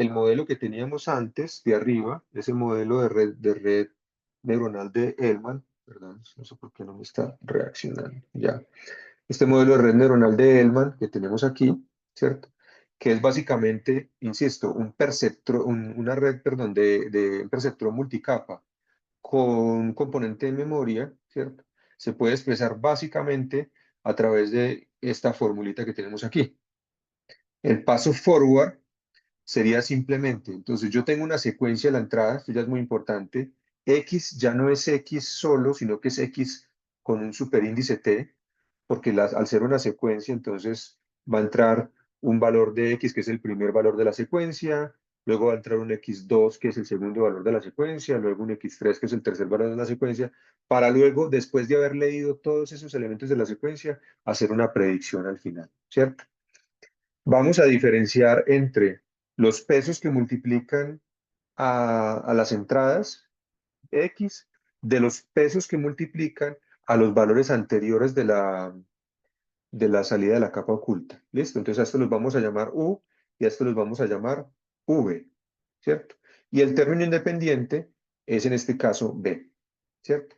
el modelo que teníamos antes de arriba, ese modelo de red neuronal de Hellman, perdón, no sé por qué no me está reaccionando, ya. Este modelo de red neuronal de Hellman que tenemos aquí, ¿cierto? Que es básicamente, insisto, una red, perdón, de un perceptrón multicapa con un componente de memoria, ¿cierto? Se puede expresar básicamente a través de esta formulita que tenemos aquí. El paso forward sería simplemente, entonces yo tengo una secuencia a la entrada, esto ya es muy importante, X ya no es X solo, sino que es X con un superíndice T, porque al ser una secuencia, entonces va a entrar un valor de X, que es el primer valor de la secuencia, luego va a entrar un X2, que es el segundo valor de la secuencia, luego un X3, que es el tercer valor de la secuencia, para luego, después de haber leído todos esos elementos de la secuencia, hacer una predicción al final, ¿cierto? Vamos a diferenciar entre los pesos que multiplican a las entradas X de los pesos que multiplican a los valores anteriores de la salida de la capa oculta. ¿Listo? Entonces a esto los vamos a llamar U y a esto los vamos a llamar V, ¿cierto? Y el término independiente es en este caso B, ¿cierto?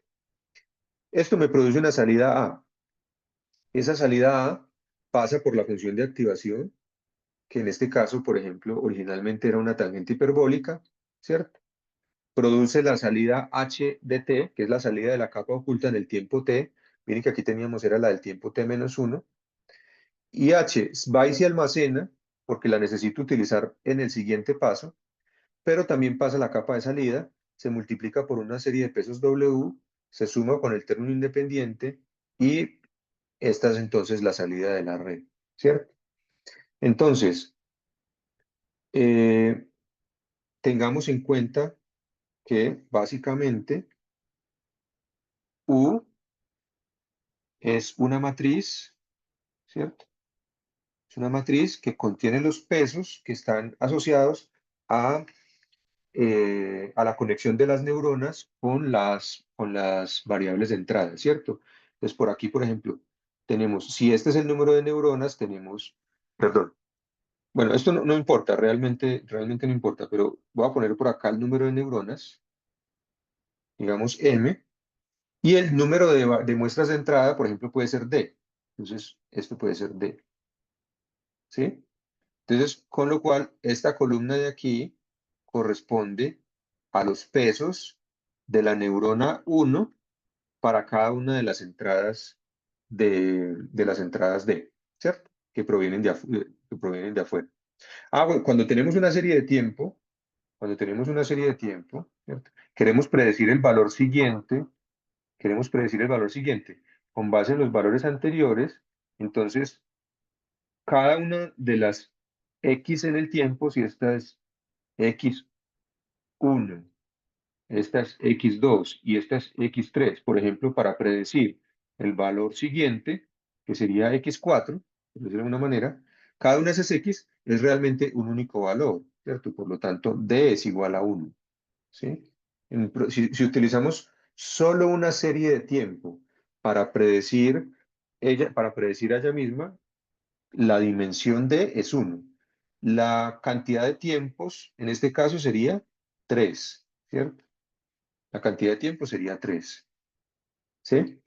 Esto me produce una salida A. Esa salida A pasa por la función de activación, que en este caso, por ejemplo, originalmente era una tangente hiperbólica, ¿cierto? Produce la salida h de t, que es la salida de la capa oculta en el tiempo t. Miren que aquí teníamos, era la del tiempo t menos 1. Y h va y se almacena, porque la necesito utilizar en el siguiente paso, pero también pasa la capa de salida, se multiplica por una serie de pesos w, se suma con el término independiente, y esta es entonces la salida de la red, ¿cierto? Entonces, eh, tengamos en cuenta que básicamente U es una matriz, ¿cierto? Es una matriz que contiene los pesos que están asociados a, a la conexión de las neuronas con las variables de entrada, ¿cierto? Entonces, por aquí, por ejemplo, tenemos, si este es el número de neuronas, tenemos, perdón, bueno, esto no importa, realmente no importa, pero voy a poner por acá el número de neuronas, digamos M, y el número de muestras de entrada, por ejemplo, puede ser D. Entonces, esto puede ser D, ¿sí? Entonces, con lo cual, esta columna de aquí corresponde a los pesos de la neurona 1 para cada una de las entradas de las entradas D, ¿cierto? Que provienen de afuera. Bueno, cuando tenemos una serie de tiempo, ¿cierto? Queremos predecir el valor siguiente con base en los valores anteriores. Entonces, cada una de las X en el tiempo, si esta es X1, esta es X2 y esta es X3, por ejemplo, para predecir el valor siguiente, que sería X4, por decirlo de alguna manera, cada una de esas X es realmente un único valor, ¿cierto? Por lo tanto, D es igual a 1, ¿sí? Si utilizamos solo una serie de tiempo para predecir a ella misma, la dimensión D es 1. La cantidad de tiempos, en este caso, sería 3, ¿cierto? La cantidad de tiempos sería 3, ¿sí?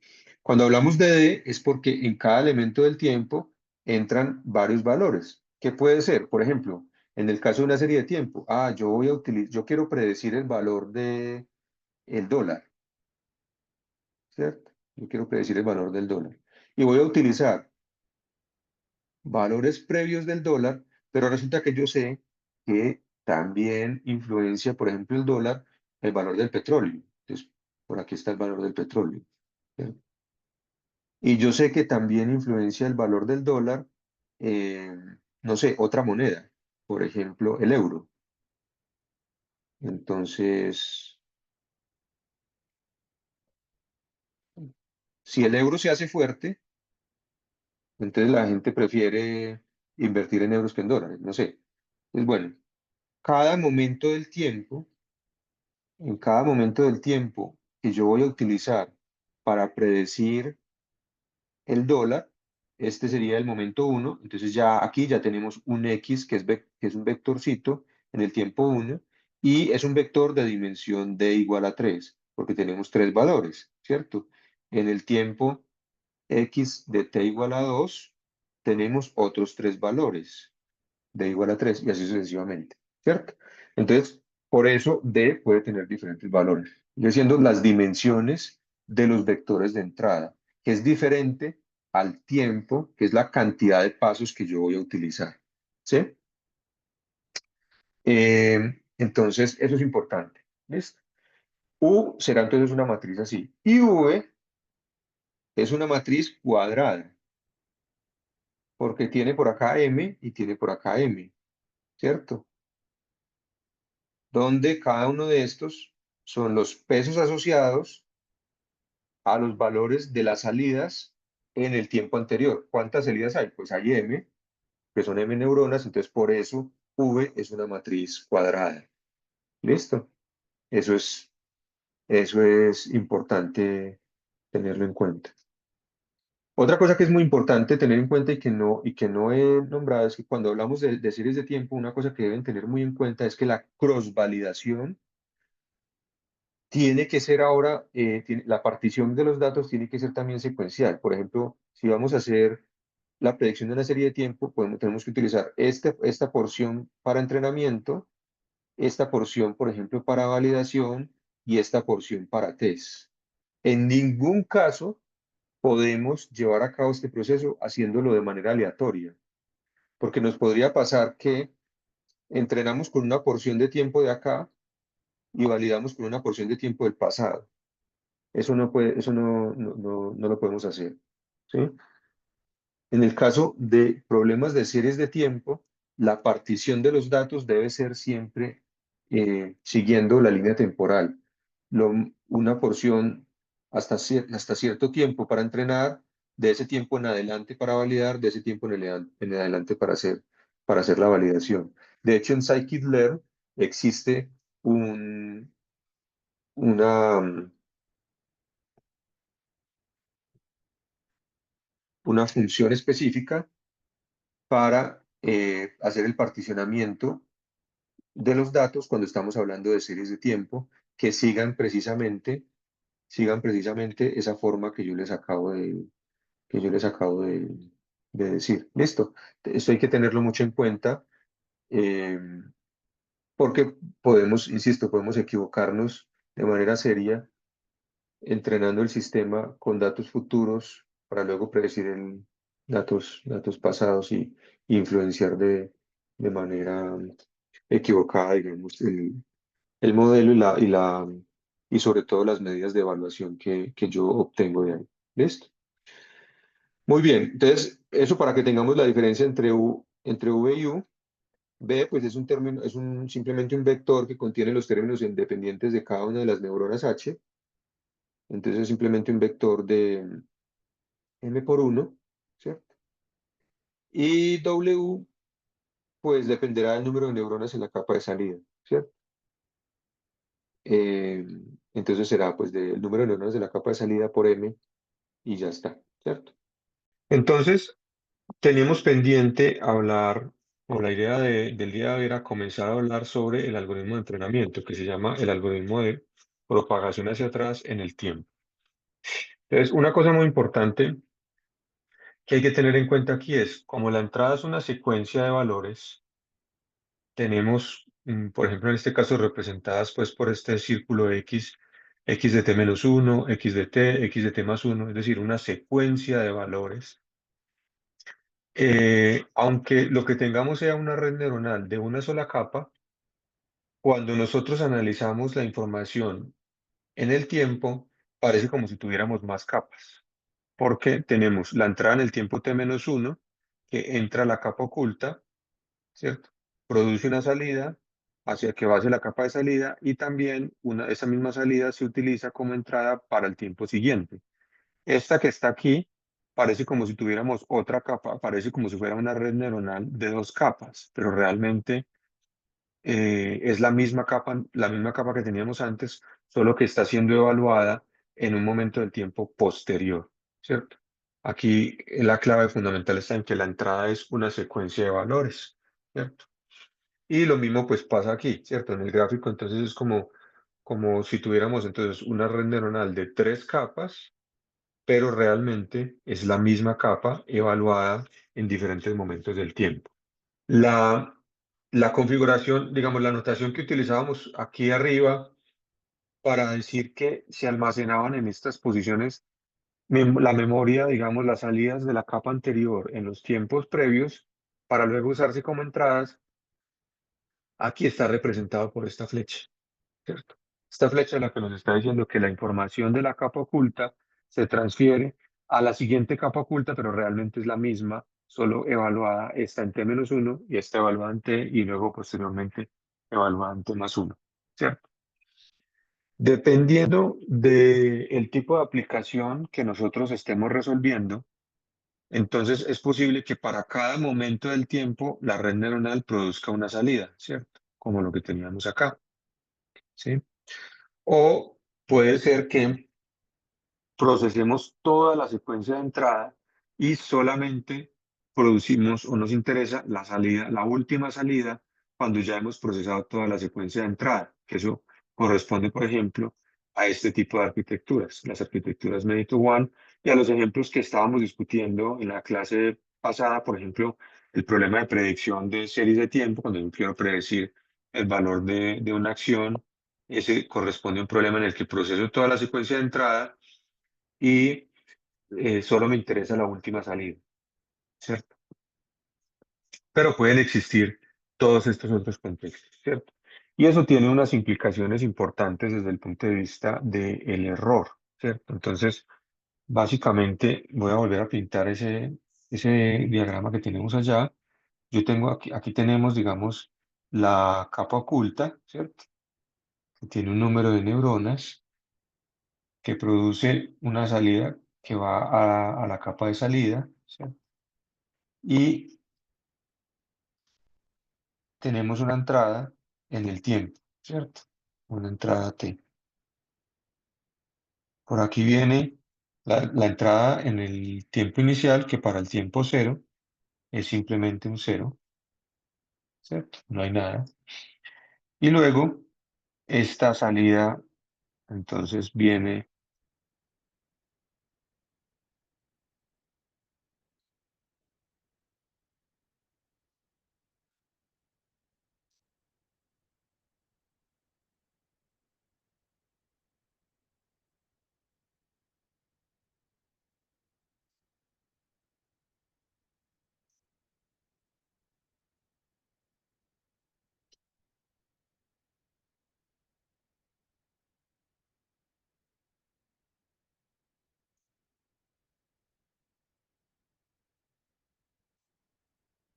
Cuando hablamos de D es porque en cada elemento del tiempo entran varios valores. ¿Qué puede ser? Por ejemplo, en el caso de una serie de tiempo, yo quiero predecir el valor de el dólar, ¿cierto? Yo quiero predecir el valor del dólar. Y voy a utilizar valores previos del dólar, pero resulta que yo sé que también influencia, por ejemplo, el dólar, el valor del petróleo. Entonces, por aquí está el valor del petróleo, ¿cierto? Y yo sé que también influencia el valor del dólar, eh, no sé, otra moneda, por ejemplo, el euro. Entonces, si el euro se hace fuerte, entonces la gente prefiere invertir en euros que en dólares, no sé. Es bueno, cada momento del tiempo, en cada momento del tiempo que yo voy a utilizar para predecir el dólar, este sería el momento 1, entonces ya aquí ya tenemos un X que es un vectorcito, en el tiempo 1, y es un vector de dimensión d igual a 3, porque tenemos tres valores, ¿cierto? En el tiempo x de t igual a 2, tenemos otros tres valores, d igual a 3, y así sucesivamente, ¿cierto? Entonces, por eso d puede tener diferentes valores, y siendo las dimensiones de los vectores de entrada, que es diferente al tiempo, que es la cantidad de pasos que yo voy a utilizar, ¿sí? Entonces, eso es importante, ¿listo? U será entonces una matriz así, y V es una matriz cuadrada, porque tiene por acá M y tiene por acá M, ¿cierto? Donde cada uno de estos son los pesos asociados a los valores de las salidas en el tiempo anterior. ¿Cuántas salidas hay? Pues hay M, que son M neuronas, entonces por eso V es una matriz cuadrada. ¿Listo? Eso es, eso es importante tenerlo en cuenta. Otra cosa que es muy importante tener en cuenta y que no he nombrado es que cuando hablamos de series de tiempo, una cosa que deben tener muy en cuenta es que la cross-validación tiene que ser ahora, la partición de los datos tiene que ser también secuencial. Por ejemplo, si vamos a hacer la predicción de una serie de tiempo, tenemos que utilizar esta porción para entrenamiento, esta porción, por ejemplo, para validación y esta porción para test. En ningún caso podemos llevar a cabo este proceso haciéndolo de manera aleatoria, porque nos podría pasar que entrenamos con una porción de tiempo de acá y validamos con una porción de tiempo del pasado. Eso no lo podemos hacer, ¿sí? En el caso de problemas de series de tiempo, la partición de los datos debe ser siempre siguiendo la línea temporal. Una porción hasta cierto tiempo para entrenar, de ese tiempo en adelante para validar, de ese tiempo en adelante para hacer la validación. De hecho, en scikit-learn existe un, una, una función específica para hacer el particionamiento de los datos cuando estamos hablando de series de tiempo que sigan precisamente esa forma que yo les acabo de decir. Listo. Esto hay que tenerlo mucho en cuenta, eh, porque insisto, podemos equivocarnos de manera seria entrenando el sistema con datos futuros para luego predecir en datos pasados y influenciar de manera equivocada, digamos, el modelo y sobre todo las medidas de evaluación que yo obtengo de ahí. ¿Listo? Muy bien. Entonces, eso para que tengamos la diferencia entre V y U. V, pues es un término, simplemente un vector que contiene los términos independientes de cada una de las neuronas H. Entonces, es simplemente un vector de M por 1, ¿cierto? Y W, pues dependerá del número de neuronas en la capa de salida, ¿cierto? Eh, entonces será pues del número de neuronas de la capa de salida por M y ya está, ¿cierto? Entonces, teníamos pendiente hablar, o la idea del día de hoy era comenzar a hablar sobre el algoritmo de entrenamiento, que se llama el algoritmo de propagación hacia atrás en el tiempo. Entonces, una cosa muy importante que hay que tener en cuenta aquí es, como la entrada es una secuencia de valores, tenemos, por ejemplo, en este caso representadas pues por este círculo X, X de t menos 1, X de t, X de t más 1, es decir, una secuencia de valores. Aunque lo que tengamos sea una red neuronal de una sola capa, cuando nosotros analizamos la información en el tiempo, parece como si tuviéramos más capas, porque tenemos la entrada en el tiempo t-1, que entra a la capa oculta, ¿cierto? Produce una salida hacia que va hacia la capa de salida y también esa misma salida se utiliza como entrada para el tiempo siguiente. Esta que está aquí parece como si tuviéramos otra capa, parece como si fuera una red neuronal de dos capas, pero realmente es la misma capa que teníamos antes, solo que está siendo evaluada en un momento del tiempo posterior, ¿cierto? Aquí la clave fundamental está en que la entrada es una secuencia de valores, ¿cierto? Y lo mismo pues pasa aquí, ¿cierto? En el gráfico entonces es como si tuviéramos entonces una red neuronal de 3 capas, pero realmente es la misma capa evaluada en diferentes momentos del tiempo. La, la configuración, digamos, la notación que utilizábamos aquí arriba para decir que se almacenaban en estas posiciones la memoria, digamos, las salidas de la capa anterior en los tiempos previos para luego usarse como entradas, aquí está representado por esta flecha, ¿cierto? Esta flecha es la que nos está diciendo que la información de la capa oculta se transfiere a la siguiente capa oculta, pero realmente es la misma, solo evaluada esta en t-1 y esta evaluada en t y luego posteriormente evaluada en t+1, ¿cierto? Dependiendo del tipo de aplicación que nosotros estemos resolviendo, entonces es posible que para cada momento del tiempo la red neuronal produzca una salida, ¿cierto? Como lo que teníamos acá, ¿sí? O puede ser que procesemos toda la secuencia de entrada y solamente producimos o nos interesa la salida, la última salida, cuando ya hemos procesado toda la secuencia de entrada, que eso corresponde, por ejemplo, a este tipo de arquitecturas, las arquitecturas Many to One, y a los ejemplos que estábamos discutiendo en la clase pasada, por ejemplo, el problema de predicción de series de tiempo, cuando yo quiero predecir el valor de una acción, ese corresponde a un problema en el que proceso toda la secuencia de entrada y solo me interesa la última salida, ¿cierto? Pero pueden existir todos estos otros contextos, ¿cierto? Y eso tiene unas implicaciones importantes desde el punto de vista del error, ¿cierto? Entonces, básicamente, voy a volver a pintar ese diagrama que tenemos allá. Yo tengo aquí tenemos, digamos, la capa oculta, ¿cierto? Que tiene un número de neuronas que produce una salida que va a la capa de salida, ¿cierto? Y tenemos una entrada en el tiempo, ¿cierto? Una entrada T. Por aquí viene la entrada en el tiempo inicial, que para el tiempo cero es simplemente un cero, ¿cierto? No hay nada. Y luego esta salida, entonces viene,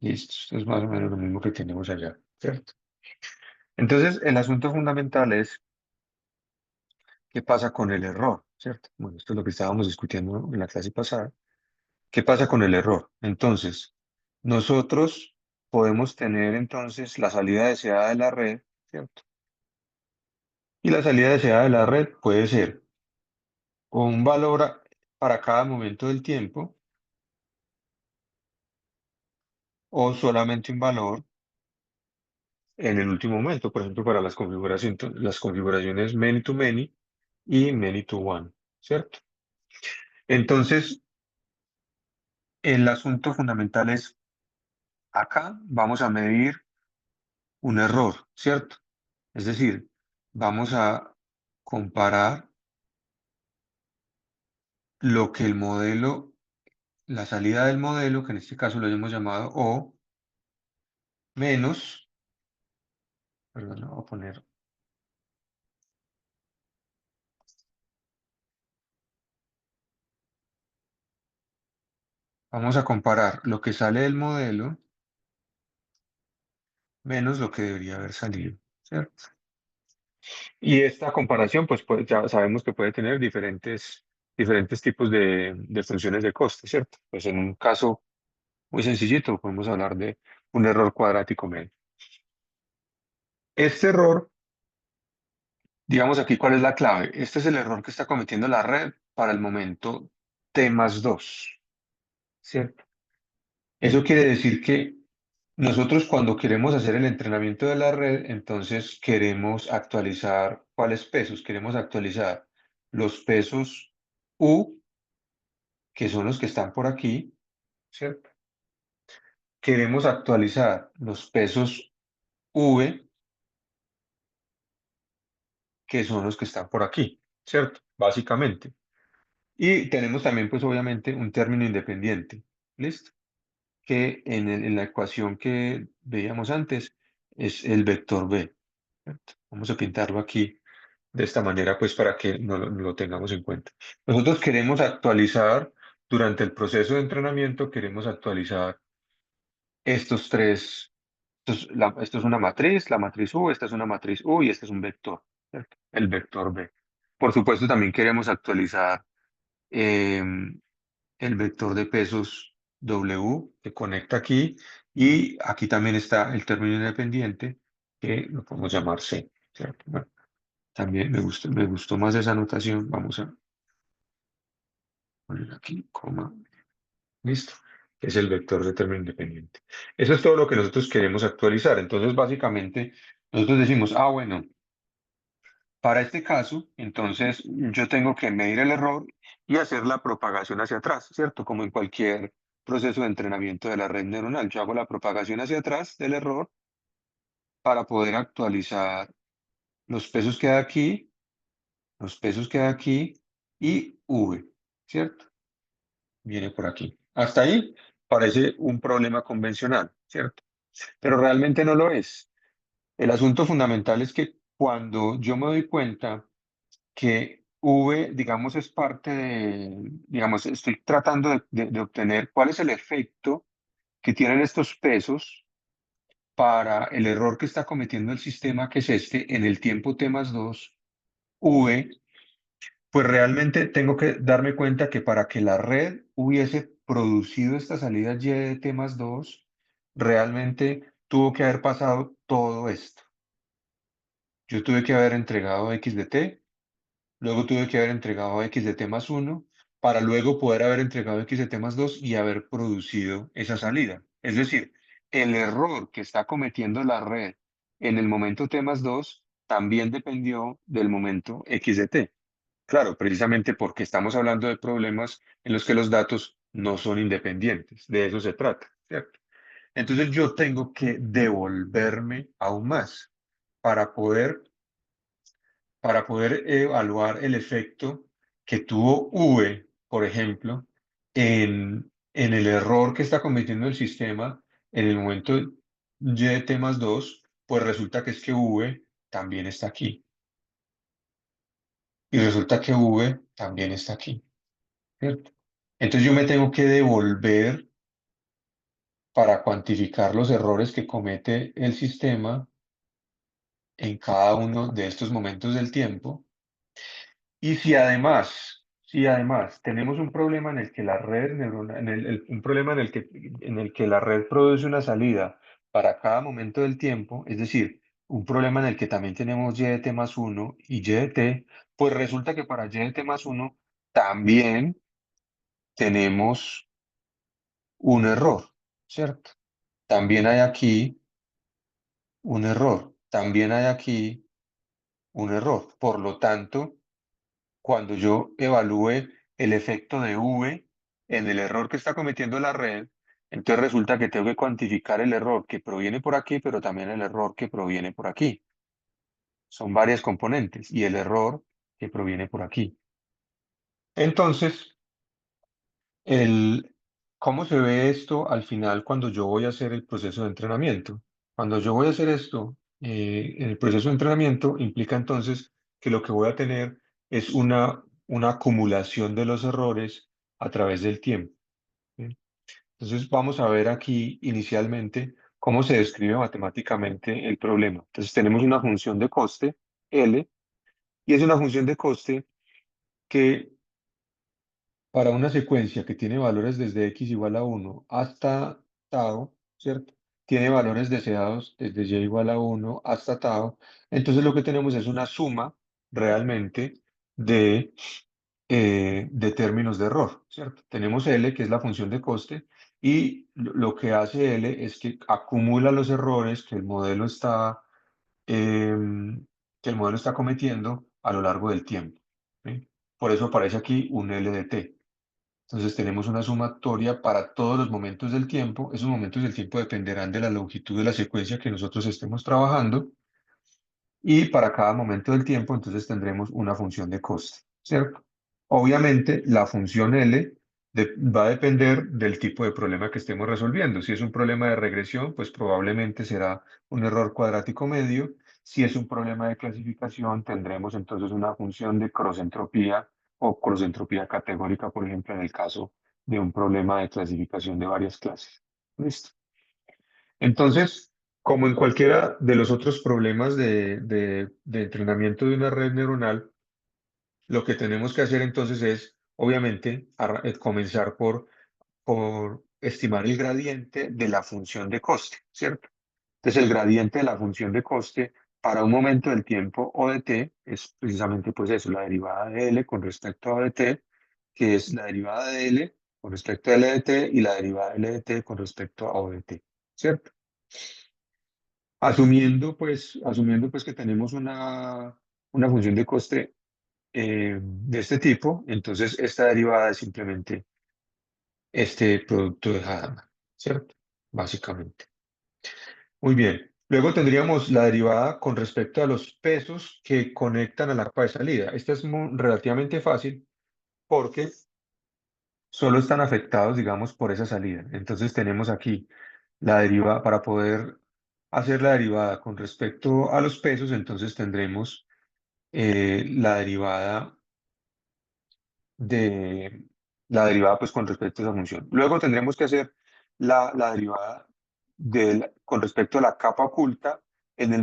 listo, esto es más o menos lo mismo que tenemos allá, ¿cierto? Entonces, el asunto fundamental es qué pasa con el error, ¿cierto? Bueno, esto es lo que estábamos discutiendo en la clase pasada. ¿Qué pasa con el error? Entonces, nosotros podemos tener entonces la salida deseada de la red, ¿cierto? Y la salida deseada de la red puede ser o un valor para cada momento del tiempo o solamente un valor en el último momento, por ejemplo, para las configuraciones many to many y many to one, ¿cierto? Entonces, el asunto fundamental es, acá vamos a medir un error, ¿cierto? Es decir, vamos a comparar lo que el modelo, la salida del modelo, que en este caso lo hemos llamado O, menos, perdón, lo voy a poner, vamos a comparar lo que sale del modelo menos lo que debería haber salido, ¿cierto? Y esta comparación, pues, ya sabemos que puede tener diferentes tipos de funciones de coste, ¿cierto? Pues en un caso muy sencillito podemos hablar de un error cuadrático medio. Este error, digamos aquí cuál es la clave. Este es el error que está cometiendo la red para el momento t+2, ¿cierto? Eso quiere decir que Nosotros cuando queremos hacer el entrenamiento de la red, entonces queremos actualizar, ¿cuáles pesos? Queremos actualizar los pesos U, que son los que están por aquí, ¿cierto? Queremos actualizar los pesos V, que son los que están por aquí, ¿cierto? Básicamente. Y tenemos también, pues obviamente, un término independiente, ¿listo? Que en la ecuación que veíamos antes es el vector B, ¿cierto? Vamos a pintarlo aquí de esta manera, pues para que no lo tengamos en cuenta. Nosotros queremos actualizar, durante el proceso de entrenamiento, queremos actualizar estos tres. Esto es una matriz, la matriz U, esta es una matriz U y este es un vector, ¿cierto? El vector B. Por supuesto, también queremos actualizar em, el vector de pesos W que conecta aquí y aquí también está el término independiente que lo podemos llamar C, ¿cierto? Bueno, también me gustó más esa anotación. Vamos a poner aquí, coma, listo, que es el vector de término independiente. Eso es todo lo que nosotros queremos actualizar. Entonces, básicamente, nosotros decimos, ah, bueno, para este caso, entonces yo tengo que medir el error y hacer la propagación hacia atrás, ¿cierto? Como en cualquier proceso de entrenamiento de la red neuronal. Yo hago la propagación hacia atrás del error para poder actualizar los pesos que hay aquí, los pesos que hay aquí y V, ¿cierto? Viene por aquí. Hasta ahí parece un problema convencional, ¿cierto? Pero realmente no lo es. El asunto fundamental es que cuando yo me doy cuenta que V, digamos, es parte de, digamos, estoy tratando de obtener cuál es el efecto que tienen estos pesos para el error que está cometiendo el sistema, que es este, en el tiempo T más 2, V, pues realmente tengo que darme cuenta que para que la red hubiese producido esta salida Y de T más 2, realmente tuvo que haber pasado todo esto. Yo tuve que haber entregado X de T. Luego tuve que haber entregado X de T más 1 para luego poder haber entregado X de T más 2 y haber producido esa salida. Es decir, el error que está cometiendo la red en el momento T más 2 también dependió del momento X de T. Claro, precisamente porque estamos hablando de problemas en los que los datos no son independientes. De eso se trata, ¿cierto? Entonces yo tengo que devolverme aún más para poder evaluar el efecto que tuvo V, por ejemplo, en el error que está cometiendo el sistema en el momento Y de T más 2, pues resulta que es que V también está aquí. Y resulta que V también está aquí, ¿cierto? Entonces yo me tengo que devolver para cuantificar los errores que comete el sistema en cada uno de estos momentos del tiempo. Y si además tenemos un problema en el que la red neuronal, un problema en el que la red produce una salida para cada momento del tiempo, es decir, un problema en el que también tenemos Y de T más 1 y Y de T, pues resulta que para Y de T más 1 también tenemos un error, ¿cierto? También hay aquí un error, también hay aquí un error. Por lo tanto, cuando yo evalúe el efecto de V en el error que está cometiendo la red, entonces resulta que tengo que cuantificar el error que proviene por aquí, pero también el error que proviene por aquí. Son varias componentes y el error que proviene por aquí. Entonces, ¿cómo se ve esto al final cuando yo voy a hacer el proceso de entrenamiento? Cuando yo voy a hacer esto, en el proceso de entrenamiento implica entonces que lo que voy a tener es una acumulación de los errores a través del tiempo. ¿Sí? Entonces vamos a ver aquí inicialmente cómo se describe matemáticamente el problema. Entonces tenemos una función de coste, L, y es una función de coste que para una secuencia que tiene valores desde x igual a 1 hasta tau, ¿cierto? Tiene valores deseados desde y igual a 1 hasta tau. Entonces lo que tenemos es una suma realmente de términos de error, ¿cierto? Tenemos L, que es la función de coste, y lo que hace L es que acumula los errores que el modelo está cometiendo a lo largo del tiempo. ¿Sí? Por eso aparece aquí un LDT. Entonces tenemos una sumatoria para todos los momentos del tiempo. Esos momentos del tiempo dependerán de la longitud de la secuencia que nosotros estemos trabajando. Y para cada momento del tiempo, entonces tendremos una función de coste, ¿cierto? Obviamente, la función L va a depender del tipo de problema que estemos resolviendo. Si es un problema de regresión, pues probablemente será un error cuadrático medio. Si es un problema de clasificación, tendremos entonces una función de cross-entropía o cross-entropía categórica, por ejemplo, en el caso de un problema de clasificación de varias clases. ¿Listo? Entonces, como en cualquiera de los otros problemas de entrenamiento de una red neuronal, lo que tenemos que hacer entonces es, obviamente, comenzar por estimar el gradiente de la función de coste, ¿cierto? Entonces, el gradiente de la función de coste para un momento del tiempo o de t es precisamente pues eso, la derivada de L con respecto a dt, que es la derivada de L con respecto a L de t y la derivada de L de t con respecto a O de t, ¿cierto? Asumiendo pues que tenemos una función de coste de este tipo, entonces esta derivada es simplemente este producto de Hadamard, ¿cierto? Básicamente. Muy bien. Luego tendríamos la derivada con respecto a los pesos que conectan a la capa de salida. Esta es relativamente fácil porque solo están afectados, digamos, por esa salida. Entonces tenemos aquí la derivada, para poder hacer la derivada con respecto a los pesos, entonces tendremos la derivada pues con respecto a esa función. Luego tendremos que hacer la derivada con respecto a la capa oculta en el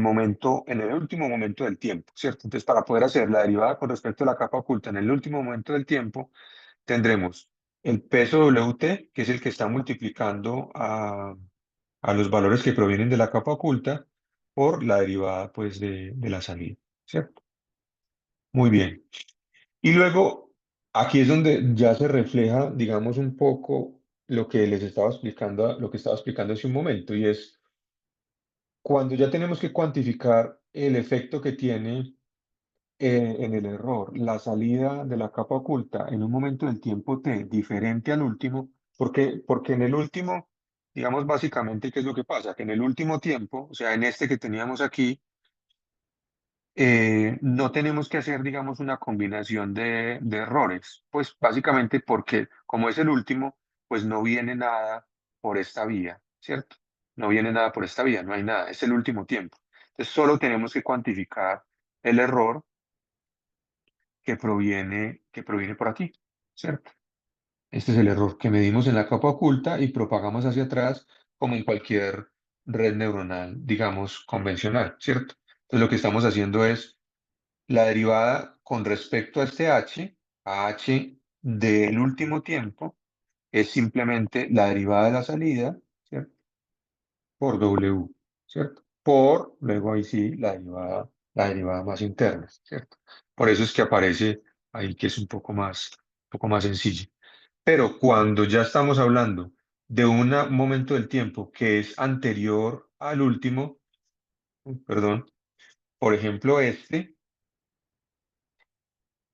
último momento del tiempo, ¿cierto? Entonces, para poder hacer la derivada con respecto a la capa oculta en el último momento del tiempo, tendremos el peso WT, que es el que está multiplicando a los valores que provienen de la capa oculta, por la derivada pues de la salida, ¿cierto? Muy bien. Y luego, aquí es donde ya se refleja, digamos, un poco lo que les estaba explicando, lo que estaba explicando hace un momento, y es cuando ya tenemos que cuantificar el efecto que tiene en el error la salida de la capa oculta en un momento del tiempo t diferente al último, porque en el último, digamos, básicamente, ¿qué es lo que pasa? Que en el último tiempo, o sea, en este que teníamos aquí, no tenemos que hacer, digamos, una combinación de errores, pues básicamente porque como es el último, pues no viene nada por esta vía, ¿cierto? No viene nada por esta vía, no hay nada, es el último tiempo. Entonces solo tenemos que cuantificar el error que proviene por aquí, ¿cierto? Este es el error que medimos en la capa oculta y propagamos hacia atrás como en cualquier red neuronal, digamos, convencional, ¿cierto? Entonces lo que estamos haciendo es la derivada con respecto a este h, a h del último tiempo, es simplemente la derivada de la salida, ¿cierto? Por W, ¿cierto? Luego ahí sí, la derivada más interna, ¿cierto? Por eso es que aparece ahí que es un poco más sencillo. Pero cuando ya estamos hablando de un momento del tiempo que es anterior al último, perdón, por ejemplo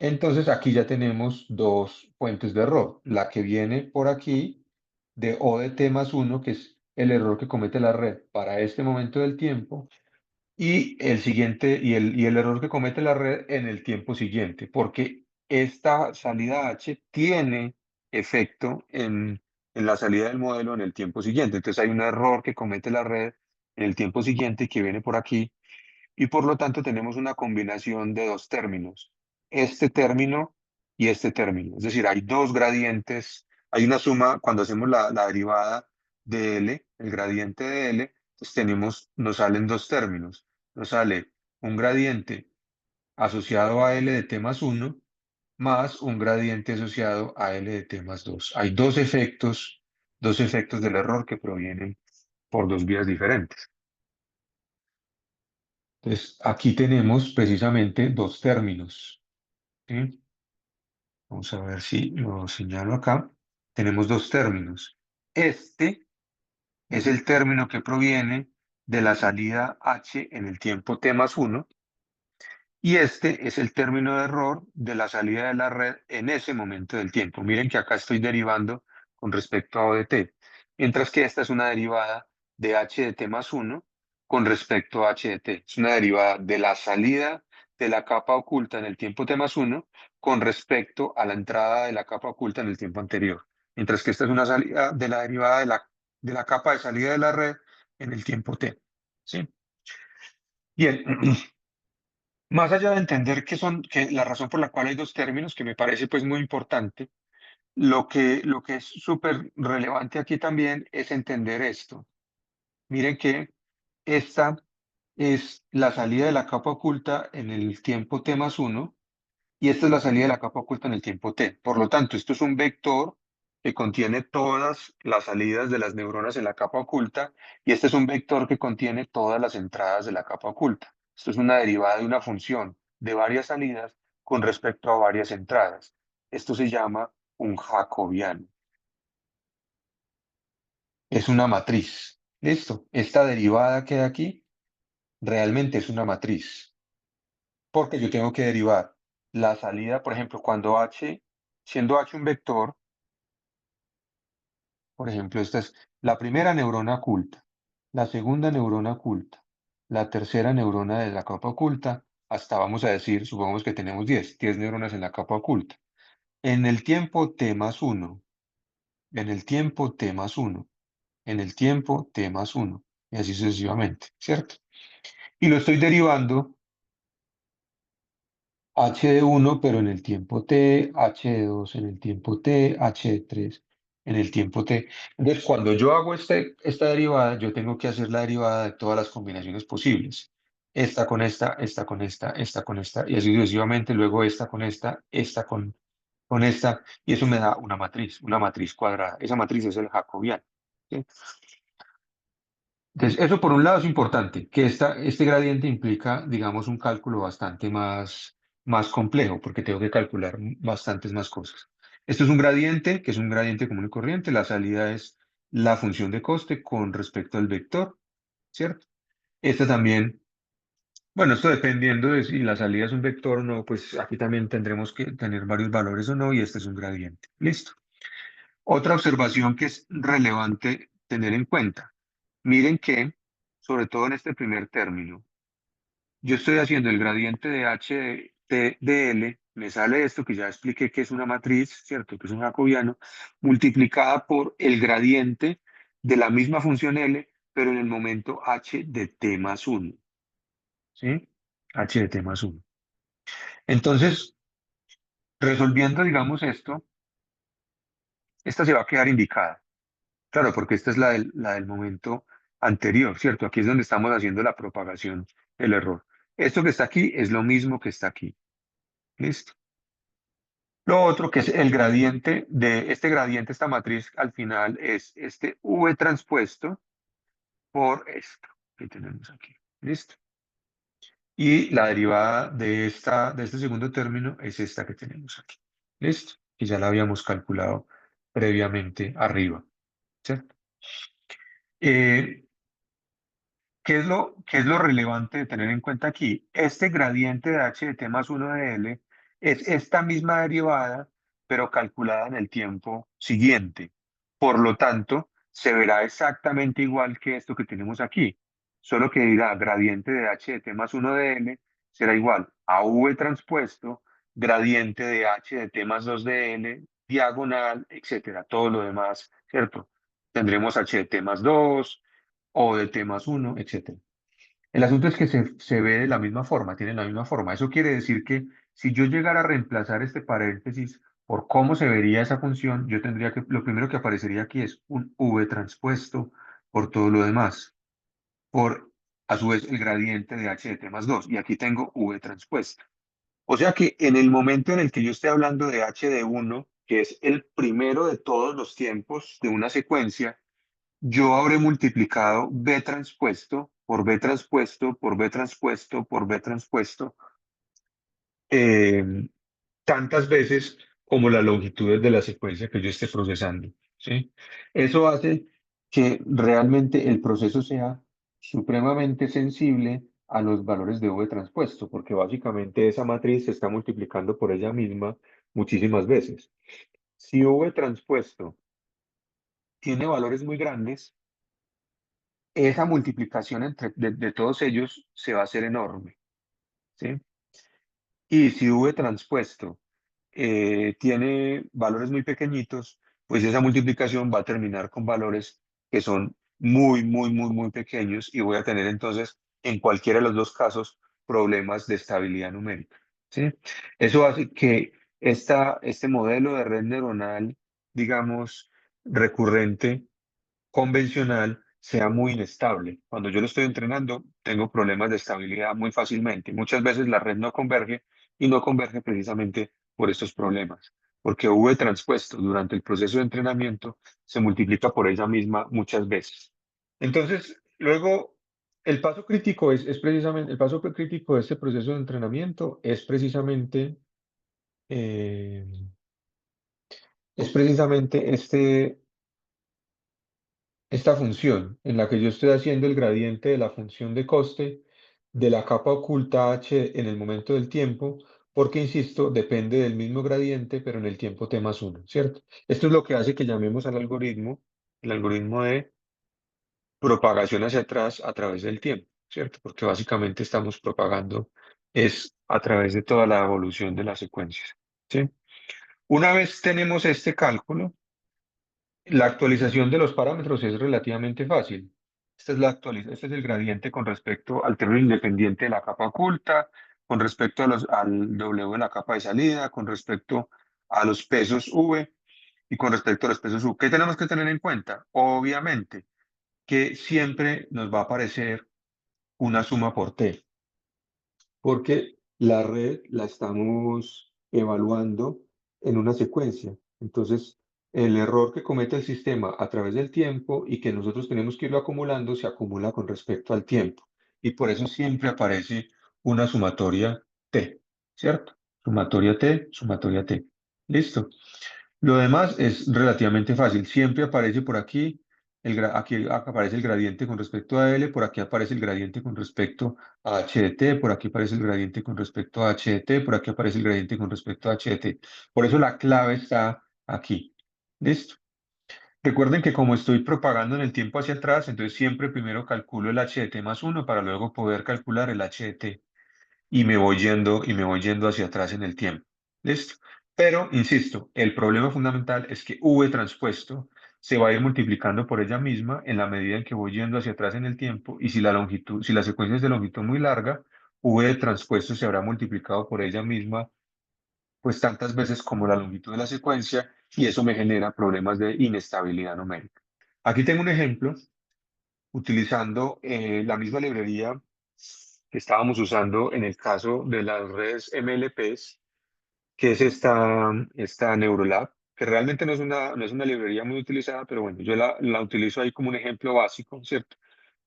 entonces aquí ya tenemos dos fuentes de error. La que viene por aquí de O de t más 1, que es el error que comete la red para este momento del tiempo, y el siguiente, y el error que comete la red en el tiempo siguiente, porque esta salida H tiene efecto en la salida del modelo en el tiempo siguiente. Entonces hay un error que comete la red en el tiempo siguiente que viene por aquí y por lo tanto tenemos una combinación de dos términos, este término y este término. Es decir, hay dos gradientes, hay una suma, cuando hacemos la derivada de L, el gradiente de L, pues nos salen dos términos. Nos sale un gradiente asociado a L de t más 1 más un gradiente asociado a L de t más 2. Hay dos efectos del error que provienen por dos vías diferentes. Entonces, aquí tenemos precisamente dos términos, ¿sí? Vamos a ver si lo señalo acá. Tenemos dos términos. Este es el término que proviene de la salida h en el tiempo t más 1 y este es el término de error de la salida de la red en ese momento del tiempo. Miren que acá estoy derivando con respecto a O de t, mientras que esta es una derivada de h de t más 1 con respecto a h de t. Es una derivada de la salida de la capa oculta en el tiempo t más 1 con respecto a la entrada de la capa oculta en el tiempo anterior, mientras que esta es una salida de la derivada de la capa de salida de la red en el tiempo t. ¿Sí? Bien. Más allá de entender que la razón por la cual hay dos términos, que me parece pues muy importante, lo que es súper relevante aquí también es entender esto. Miren que esta es la salida de la capa oculta en el tiempo t más 1 y esta es la salida de la capa oculta en el tiempo t. Por lo tanto, esto es un vector que contiene todas las salidas de las neuronas en la capa oculta y este es un vector que contiene todas las entradas de la capa oculta. Esto es una derivada de una función de varias salidas con respecto a varias entradas. Esto se llama un jacobiano. Es una matriz. ¿Listo? Esta derivada que hay aquí realmente es una matriz, porque yo tengo que derivar la salida, por ejemplo, cuando siendo h un vector, por ejemplo, esta es la primera neurona oculta, la segunda neurona oculta, la tercera neurona de la capa oculta, hasta vamos a decir, supongamos que tenemos 10 neuronas en la capa oculta. En el tiempo t más 1, en el tiempo t más 1, en el tiempo t más 1, y así sucesivamente, ¿cierto? Y lo estoy derivando h de 1, pero en el tiempo t, h de 2 en el tiempo t, h de 3 en el tiempo t. Entonces, cuando yo hago esta derivada, yo tengo que hacer la derivada de todas las combinaciones posibles. Esta con esta, esta con esta, esta con esta, y así sucesivamente. Luego esta con esta, y eso me da una matriz cuadrada. Esa matriz es el jacobiano. ¿Sí? Entonces, eso por un lado es importante, que este gradiente implica, digamos, un cálculo bastante más complejo, porque tengo que calcular bastantes más cosas. Esto es un gradiente, que es un gradiente común y corriente. La salida es la función de coste con respecto al vector, ¿cierto? Esta también, bueno, esto dependiendo de si la salida es un vector o no, pues aquí también tendremos que tener varios valores o no, y este es un gradiente. Listo. Otra observación que es relevante tener en cuenta. Miren que, sobre todo en este primer término, yo estoy haciendo el gradiente de h de t de L, me sale esto que ya expliqué que es una matriz, ¿cierto? Que es un jacobiano, multiplicada por el gradiente de la misma función L, pero en el momento h de t más 1, ¿sí? H de t más 1. Entonces, resolviendo, digamos, esto, esta se va a quedar indicada. Claro, porque esta es la del momento anterior, ¿cierto? Aquí es donde estamos haciendo la propagación del error. Esto que está aquí es lo mismo que está aquí. ¿Listo? Lo otro que es el gradiente de este gradiente, esta matriz al final es este V transpuesto por esto que tenemos aquí. ¿Listo? Y la derivada de este segundo término es esta que tenemos aquí. ¿Listo? Que ya la habíamos calculado previamente arriba. ¿Cierto? Eh, qué es lo relevante de tener en cuenta aquí? Este gradiente de h de t más 1 de L es esta misma derivada, pero calculada en el tiempo siguiente. Por lo tanto, se verá exactamente igual que esto que tenemos aquí, solo que dirá gradiente de h de t más 1 de L será igual a v transpuesto, gradiente de h de t más 2 de L, diagonal, etcétera, todo lo demás, ¿cierto? Tendremos h de t más 2 o de t más 1, etcétera. El asunto es que se ve de la misma forma, tiene la misma forma. Eso quiere decir que si yo llegara a reemplazar este paréntesis por cómo se vería esa función, yo tendría que, lo primero que aparecería aquí es un v transpuesto por todo lo demás, por a su vez el gradiente de h de t más 2, y aquí tengo v transpuesto. O sea que en el momento en el que yo esté hablando de h de 1, que es el primero de todos los tiempos de una secuencia, yo habré multiplicado B transpuesto por B transpuesto por B transpuesto por B transpuesto eh, tantas veces como las longitudes de la secuencia que yo esté procesando. ¿sí? Eso hace que realmente el proceso sea supremamente sensible a los valores de V transpuesto, porque básicamente esa matriz se está multiplicando por ella misma muchísimas veces. Si V transpuesto tiene valores muy grandes, esa multiplicación de todos ellos se va a hacer enorme, ¿sí? Y si V transpuesto tiene valores muy pequeñitos, pues esa multiplicación va a terminar con valores que son muy, muy, muy, muy pequeños y voy a tener entonces, en cualquiera de los dos casos, problemas de estabilidad numérica, ¿sí? Eso hace que este modelo de red neuronal, digamos, recurrente, convencional sea muy inestable. Cuando yo lo estoy entrenando, tengo problemas de estabilidad muy fácilmente. Muchas veces la red no converge y no converge precisamente por estos problemas, porque V transpuesto durante el proceso de entrenamiento se multiplica por ella misma muchas veces. Entonces, luego, el paso crítico de este proceso de entrenamiento eh, es precisamente esta función en la que yo estoy haciendo el gradiente de la función de coste de la capa oculta h en el momento del tiempo, porque, insisto, depende del mismo gradiente, pero en el tiempo t más 1, ¿cierto? Esto es lo que hace que llamemos al algoritmo el algoritmo de propagación hacia atrás a través del tiempo, ¿cierto? Porque básicamente estamos propagando es a través de toda la evolución de las secuencias, ¿sí? Una vez tenemos este cálculo, la actualización de los parámetros es relativamente fácil. Este es el gradiente con respecto al término independiente de la capa oculta, con respecto al W de la capa de salida, con respecto a los pesos V y con respecto a los pesos U. ¿Qué tenemos que tener en cuenta? Obviamente que siempre nos va a aparecer una suma por T, porque la red la estamos evaluando en una secuencia. Entonces, el error que comete el sistema a través del tiempo y que nosotros tenemos que irlo acumulando, se acumula con respecto al tiempo. Y por eso siempre aparece una sumatoria T, ¿cierto? Sumatoria T, sumatoria T. ¿Listo? Lo demás es relativamente fácil. Siempre aparece por aquí, aquí aparece el gradiente con respecto a L, por aquí aparece el gradiente con respecto a h de t, por aquí aparece el gradiente con respecto a h de t, por aquí aparece el gradiente con respecto a h de t. Por eso la clave está aquí. ¿Listo? Recuerden que como estoy propagando en el tiempo hacia atrás, entonces siempre primero calculo el h de t más 1 para luego poder calcular el h de t y me voy yendo hacia atrás en el tiempo. ¿Listo? Pero, insisto, el problema fundamental es que V transpuesto se va a ir multiplicando por ella misma en la medida en que voy yendo hacia atrás en el tiempo y si la secuencia es de longitud muy larga, V transpuesto se habrá multiplicado por ella misma pues tantas veces como la longitud de la secuencia y eso me genera problemas de inestabilidad numérica. Aquí tengo un ejemplo utilizando la misma librería que estábamos usando en el caso de las redes MLPs, que es esta Neurolab, que realmente no es una librería muy utilizada, pero bueno, yo la utilizo ahí como un ejemplo básico, ¿cierto?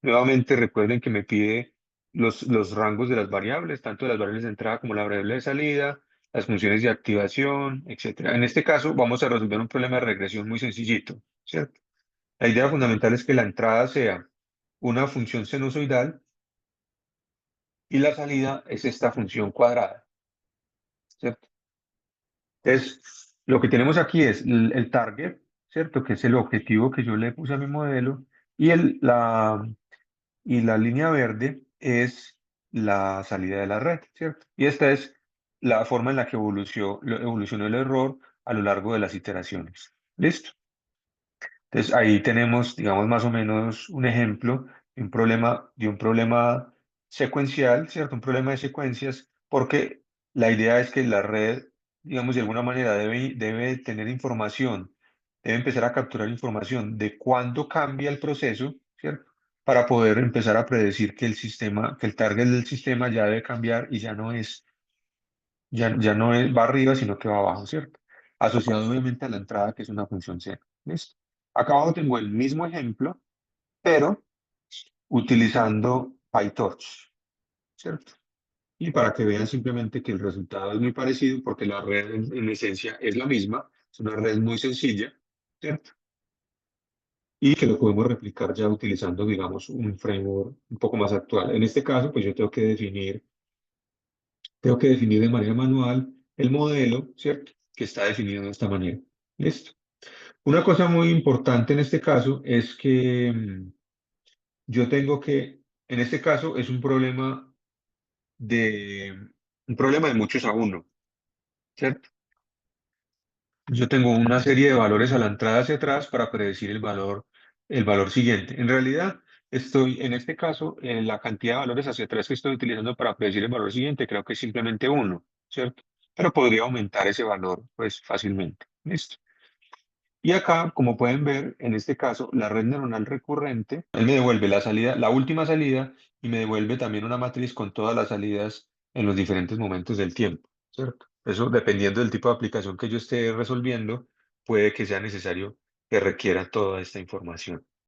Nuevamente recuerden que me pide los rangos de las variables, tanto de las variables de entrada como la variable de salida, las funciones de activación, etcétera. En este caso vamos a resolver un problema de regresión muy sencillito, ¿cierto? La idea fundamental es que la entrada sea una función sinusoidal y la salida es esta función cuadrada, ¿cierto? Entonces, lo que tenemos aquí es el target, ¿cierto? Que es el objetivo que yo le puse a mi modelo y, y la línea verde es la salida de la red, ¿cierto? Y esta es la forma en la que evolucionó el error a lo largo de las iteraciones. ¿Listo? Entonces ahí tenemos, digamos, más o menos un ejemplo de un problema secuencial, ¿cierto? Un problema de secuencias, porque la idea es que la red, digamos, de alguna manera debe tener información, debe empezar a capturar información de cuándo cambia el proceso, ¿cierto? Para poder empezar a predecir que que el target del sistema ya debe cambiar y ya no va arriba, sino que va abajo, ¿cierto? Asociado obviamente a la entrada, que es una función C. ¿Listo? Acá abajo tengo el mismo ejemplo, pero utilizando PyTorch, ¿cierto? Y para que vean simplemente que el resultado es muy parecido, porque la red en esencia es la misma, es una red muy sencilla, ¿cierto? y que lo podemos replicar ya utilizando, digamos, un framework un poco más actual. En este caso, pues yo tengo que definir de manera manual el modelo, ¿cierto? Que está definido de esta manera. ¿Listo? Una cosa muy importante en este caso es que yo tengo que, en este caso, es un problema de muchos a uno, ¿cierto? Yo tengo una serie de valores a la entrada hacia atrás para predecir el valor siguiente. En realidad, en este caso, la cantidad de valores hacia atrás que estoy utilizando para predecir el valor siguiente, creo que es simplemente uno, ¿cierto? Pero podría aumentar ese valor, pues, fácilmente. ¿Listo? Y acá, como pueden ver, en este caso, la red neuronal recurrente, él me devuelve la salida, la última salida, y me devuelve también una matriz con todas las salidas en los diferentes momentos del tiempo, ¿cierto? Eso, dependiendo del tipo de aplicación que yo esté resolviendo, puede que sea necesario que requiera toda esta información.